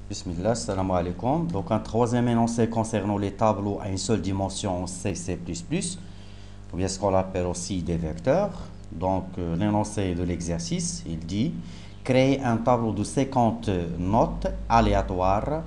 Bismillah, salam alaikum. Donc un troisième énoncé concernant les tableaux à une seule dimension en C, C++, ou bien ce qu'on appelle aussi des vecteurs. Donc l'énoncé de l'exercice, il dit créer un tableau de 50 notes aléatoires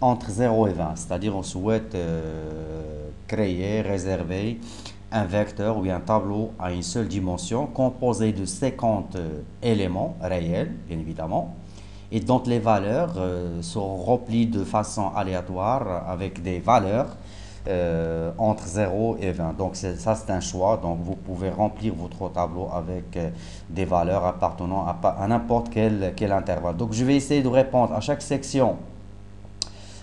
entre 0 et 20. C'est-à-dire on souhaite créer, réserver un vecteur ou bien un tableau à une seule dimension composé de 50 éléments réels, bien évidemment, et dont les valeurs sont remplies de façon aléatoire avec des valeurs entre 0 et 20. Donc ça c'est un choix, donc vous pouvez remplir votre tableau avec des valeurs appartenant à n'importe quel intervalle. Donc je vais essayer de répondre à chaque section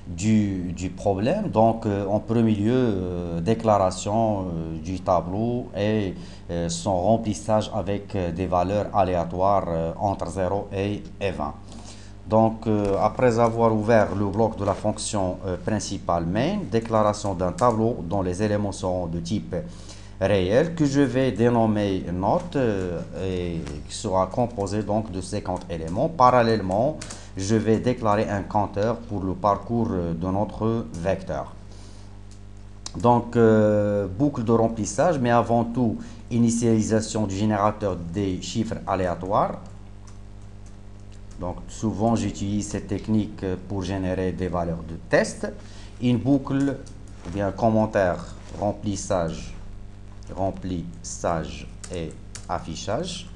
du problème. Donc en premier lieu, déclaration du tableau et son remplissage avec des valeurs aléatoires entre 0 et 20. Donc, après avoir ouvert le bloc de la fonction principale main, déclaration d'un tableau dont les éléments seront de type réel que je vais dénommer note et qui sera composé donc de 50 éléments. Parallèlement, je vais déclarer un compteur pour le parcours de notre vecteur. Donc, boucle de remplissage, mais avant tout, initialisation du générateur des chiffres aléatoires. Donc souvent j'utilise cette technique pour générer des valeurs de test. Une boucle, ou bien commentaire, remplissage et affichage.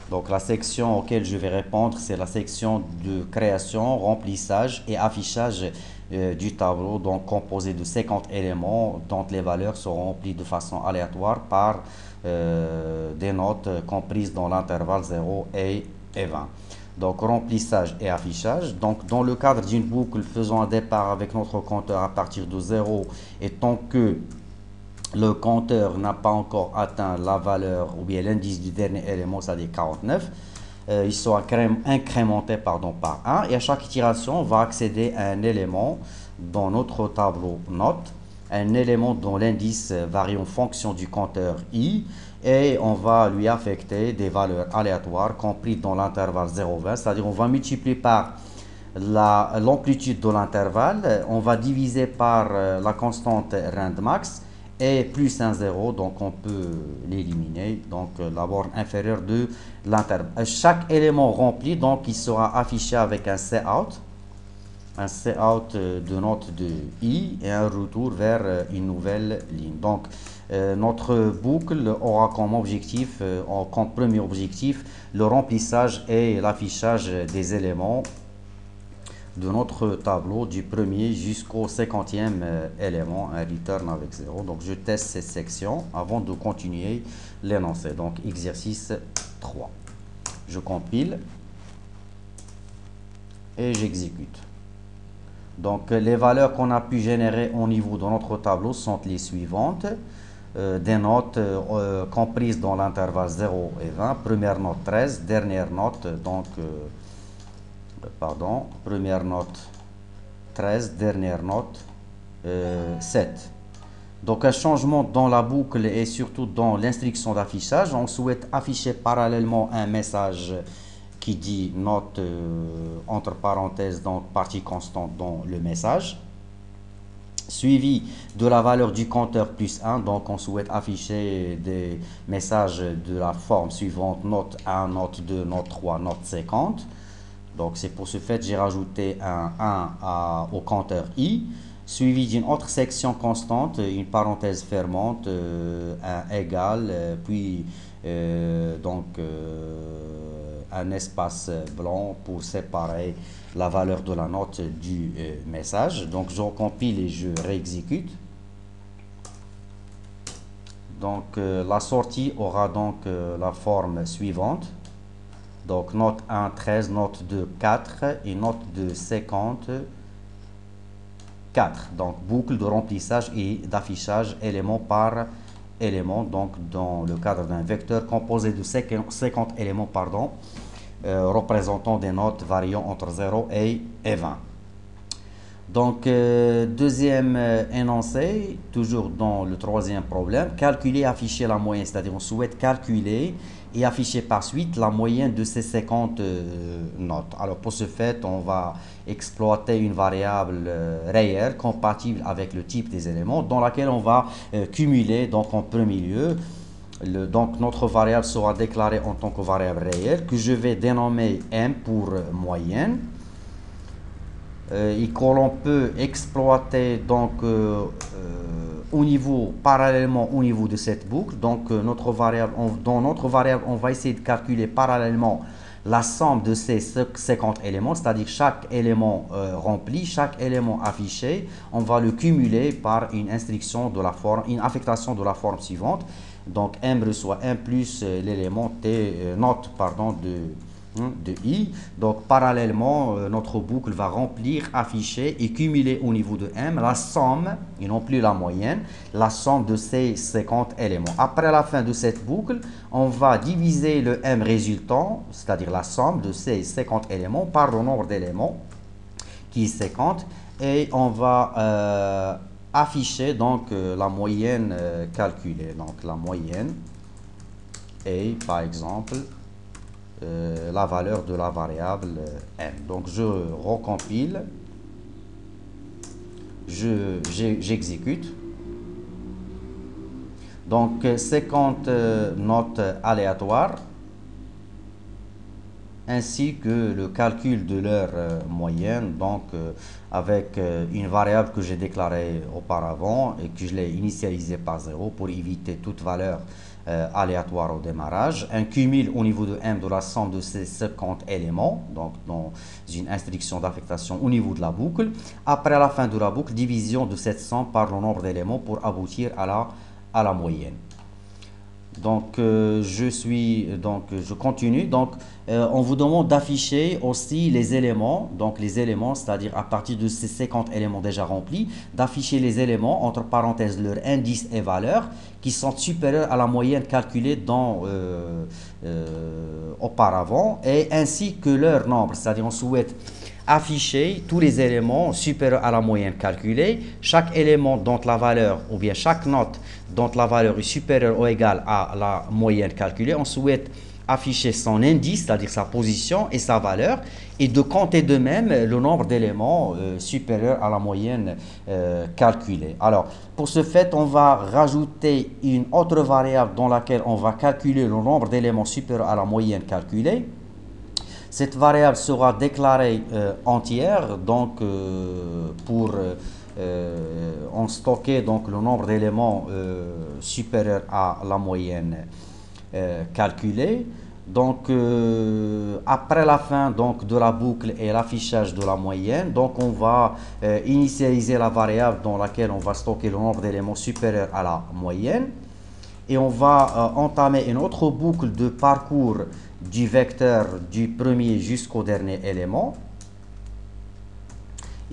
Donc la section auquel je vais répondre, c'est la section de création, remplissage et affichage du tableau, donc composé de 50 éléments dont les valeurs seront remplies de façon aléatoire par des notes comprises dans l'intervalle 0 et 20. Donc remplissage et affichage. Donc dans le cadre d'une boucle, faisons un départ avec notre compteur à partir de 0 et tant que le compteur n'a pas encore atteint la valeur ou bien l'indice du dernier élément, c'est-à-dire 49, il sera incrémenté par 1 et à chaque itération, on va accéder à un élément dans notre tableau note, un élément dont l'indice varie en fonction du compteur i et on va lui affecter des valeurs aléatoires comprises dans l'intervalle 0,20, c'est-à-dire on va multiplier par l'amplitude de l'intervalle, on va diviser par la constante randmax et plus un 0, donc on peut l'éliminer, donc la borne inférieure de l'intervalle. Chaque élément rempli, donc il sera affiché avec un cout de note de i et un retour vers une nouvelle ligne. Donc notre boucle aura comme objectif, comme premier objectif, le remplissage et l'affichage des éléments de notre tableau du premier jusqu'au 50e élément, un return avec 0. Donc je teste cette section avant de continuer l'énoncé. Donc exercice 3. Je compile et j'exécute. Donc les valeurs qu'on a pu générer au niveau de notre tableau sont les suivantes. Des notes comprises dans l'intervalle 0 et 20. Première note 13, dernière note, donc, première note 13, dernière note 7. Donc un changement dans la boucle et surtout dans l'instruction d'affichage. On souhaite afficher parallèlement un message qui dit note entre parenthèses, donc partie constante dans le message, suivi de la valeur du compteur plus 1, donc on souhaite afficher des messages de la forme suivante, note 1, note 2, note 3, note 50. Donc c'est pour ce fait j'ai rajouté un 1 au compteur i, suivi d'une autre section constante, une parenthèse fermante, un égal, puis un espace blanc pour séparer la valeur de la note du message. Donc je recompile et je réexécute. Donc la sortie aura donc la forme suivante. Donc note 1, 13, note 2, 4 et note 2, 50, 4. Donc boucle de remplissage et d'affichage élément par élément, donc dans le cadre d'un vecteur composé de 50 éléments représentant des notes variant entre 0 et 20. Donc deuxième énoncé, toujours dans le troisième problème, calculer, afficher la moyenne, c'est-à-dire on souhaite calculer et afficher par suite la moyenne de ces 50 notes. Alors pour ce fait, on va exploiter une variable réelle compatible avec le type des éléments dans laquelle on va cumuler donc en premier lieu. Donc notre variable sera déclarée en tant que variable réelle que je vais dénommer m pour moyenne et que l'on peut exploiter donc parallèlement au niveau de cette boucle. Donc dans notre variable on va essayer de calculer parallèlement la somme de ces 50 éléments, c'est-à-dire chaque élément rempli, chaque élément affiché, on va le cumuler par une affectation de la forme suivante. Donc m reçoit 1 plus l'élément note de i. Donc parallèlement, notre boucle va remplir, afficher et cumuler au niveau de m la somme, et non plus la moyenne, la somme de ces 50 éléments. Après la fin de cette boucle, on va diviser le m résultant, c'est-à-dire la somme de ces 50 éléments, par le nombre d'éléments qui est 50, et on va afficher donc la moyenne calculée. Donc la moyenne est par exemple la valeur de la variable m. Donc je recompile, j'exécute. Donc 50 notes aléatoires ainsi que le calcul de leur moyenne, donc avec une variable que j'ai déclarée auparavant et que je l'ai initialisée par 0 pour éviter toute valeur aléatoire au démarrage. Un cumul au niveau de m de la somme de ces 50 éléments, donc dans une instruction d'affectation au niveau de la boucle. Après la fin de la boucle, division de cette somme par le nombre d'éléments pour aboutir à la moyenne. Donc je continue. Donc on vous demande d'afficher aussi les éléments, c'est-à-dire à partir de ces 50 éléments déjà remplis, d'afficher les éléments entre parenthèses leur indice et valeur qui sont supérieurs à la moyenne calculée auparavant, et ainsi que leur nombre, c'est-à-dire on souhaite afficher tous les éléments supérieurs à la moyenne calculée, chaque élément dont la valeur, ou bien chaque note dont la valeur est supérieure ou égale à la moyenne calculée. On souhaite afficher son indice, c'est-à-dire sa position et sa valeur, et de compter de même le nombre d'éléments supérieurs à la moyenne calculée. Alors, pour ce fait, on va rajouter une autre variable dans laquelle on va calculer le nombre d'éléments supérieurs à la moyenne calculée. Cette variable sera déclarée entière, donc pour en stocker donc le nombre d'éléments supérieur à la moyenne calculée. Donc après la fin donc de la boucle et l'affichage de la moyenne, donc on va initialiser la variable dans laquelle on va stocker le nombre d'éléments supérieur à la moyenne, et on va entamer une autre boucle de parcours du vecteur du premier jusqu'au dernier élément.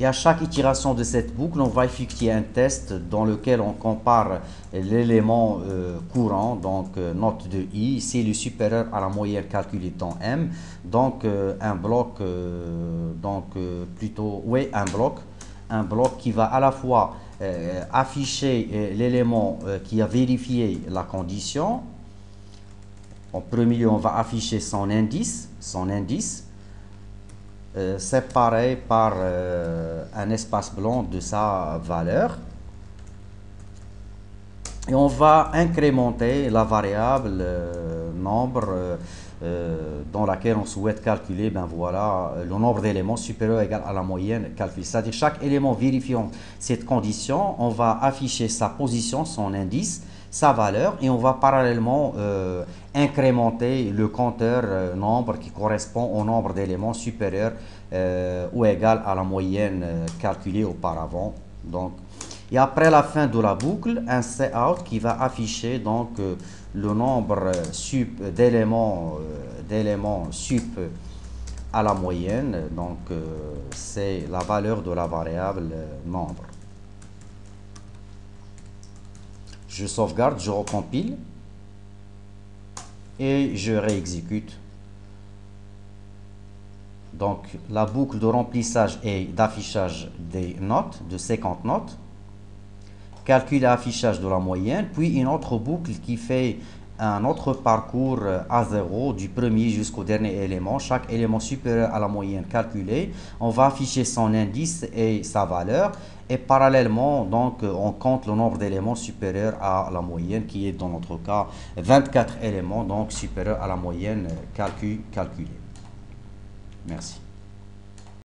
Et à chaque itération de cette boucle, on va effectuer un test dans lequel on compare l'élément courant, donc note de i, si il est supérieur à la moyenne calculée dans m. Donc un bloc, un bloc qui va à la fois afficher l'élément qui a vérifié la condition. En premier lieu, on va afficher son indice. Séparé par un espace blanc de sa valeur, et on va incrémenter la variable nombre dans laquelle on souhaite calculer le nombre d'éléments supérieur ou égal à la moyenne calculée. C'est-à-dire chaque élément vérifiant cette condition, on va afficher sa position, son indice, sa valeur, et on va parallèlement incrémenter le compteur nombre qui correspond au nombre d'éléments supérieur ou égal à la moyenne calculée auparavant. Donc, et après la fin de la boucle, un cout qui va afficher donc le nombre d'éléments sup à la moyenne. Donc c'est la valeur de la variable nombre. Je sauvegarde, je recompile et je réexécute. Donc la boucle de remplissage et d'affichage des notes, de 50 notes, calcul et affichage de la moyenne, puis une autre boucle qui fait un autre parcours à zéro du premier jusqu'au dernier élément. Chaque élément supérieur à la moyenne calculée, on va afficher son indice et sa valeur. Et parallèlement, donc, on compte le nombre d'éléments supérieurs à la moyenne, qui est dans notre cas 24 éléments, donc supérieur à la moyenne calculée. Merci.